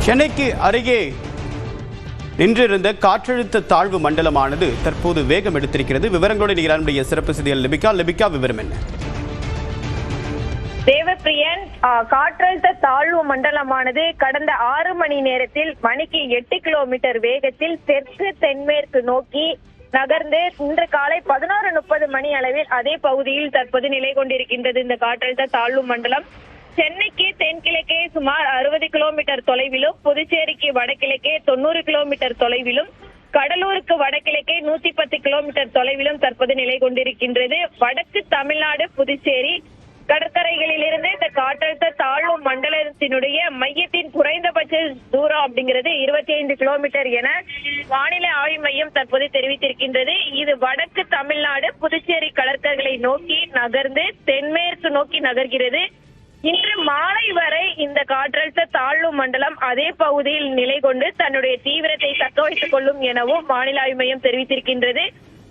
சென்னைக்கு அருகே நின்றிருந்த காற்றழுத்த தாழ்வு மண்டலமானது தற்போது வேகம் எடுத்திருக்கிறது. விவரங்களோடு நம்முடைய சிறப்பு செய்தியாளர் லிபிகா விவரம் என்ன? தேவப்பிரியன், காற்றழுத்த தாழ்வு மண்டலமானது கடந்த 6 மணி நேரத்தில் மணிக்கு 8 கிலோமீட்டர் வேகத்தில் தெற்கு தென்மேற்கு நோக்கி நகர்ந்து இன்று காலை 11:30 மணி அளவில் அதே பகுதியில் தற்போது நிலை கொண்டிருக்கின்றது. இந்த காற்றழுத்த தாழ்வு மண்டலம் சென்னைக்கு தென்கிழக்கே சுமார் 60 கிலோமீட்டர் தொலைவிலும், புதுச்சேரிக்கு வடகிழக்கே 90 கிலோமீட்டர் தொலைவிலும், கடலூருக்கு வடகிழக்கே 110 கிலோமீட்டர் தொலைவிலும் தற்போது நிலை கொண்டிருக்கின்றது. வடக்கு தமிழ்நாடு, புதுச்சேரி கடற்கரைகளில் இருந்து இந்த காற்றழுத்த தாழ்வு மண்டலத்தினுடைய மையத்தின் குறைந்தபட்ச தூரம் அப்படிங்கிறது 25 கிலோமீட்டர் என வானிலை ஆய்வு மையம் தற்போது தெரிவித்திருக்கின்றது. இது வடக்கு தமிழ்நாடு, புதுச்சேரி கடற்கரைகளை நோக்கி நகர்ந்து தென்மேற்கு நோக்கி நகர்கிறது. இன்று மாலை வரை இந்த காற்றழுத்த தாழ்வு மண்டலம் அதே பகுதியில் நிலை கொண்டு தன்னுடைய தீவிரத்தை தக்க வைத்துக் கொள்ளும் எனவும் வானிலை ஆய்வு மையம் தெரிவித்திருக்கின்றது.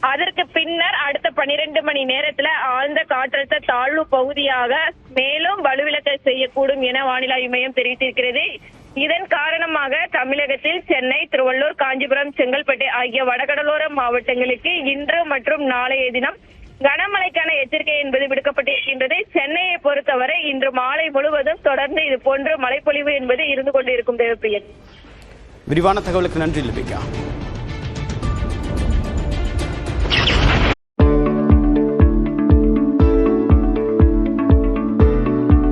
அதற்கு பின்னர் அடுத்த 12 மணி நேரத்துல ஆழ்ந்த காற்றழுத்த தாழ்வு பகுதியாக மேலும் வலுவிழக்க செய்யக்கூடும் என வானிலை ஆய்வு மையம் தெரிவித்திருக்கிறது. இதன் காரணமாக தமிழகத்தில் சென்னை, திருவள்ளூர், காஞ்சிபுரம், செங்கல்பட்டு ஆகிய வடகடலோர மாவட்டங்களுக்கு இன்று மற்றும் நாளைய தினம் கனமழைக்கான எச்சரிக்கை என்பது விடுக்கப்பட்டிருக்கின்றது. சென்னையை பொறுத்தவரை இன்று மாலை முழுவதும் தொடர்ந்து இது போன்ற மழைப்பொழிவு என்பது இருந்து கொண்டிருக்கும். தேவப்பிரியன், விரிவான தகவலுக்கு நன்றி லிபிகா.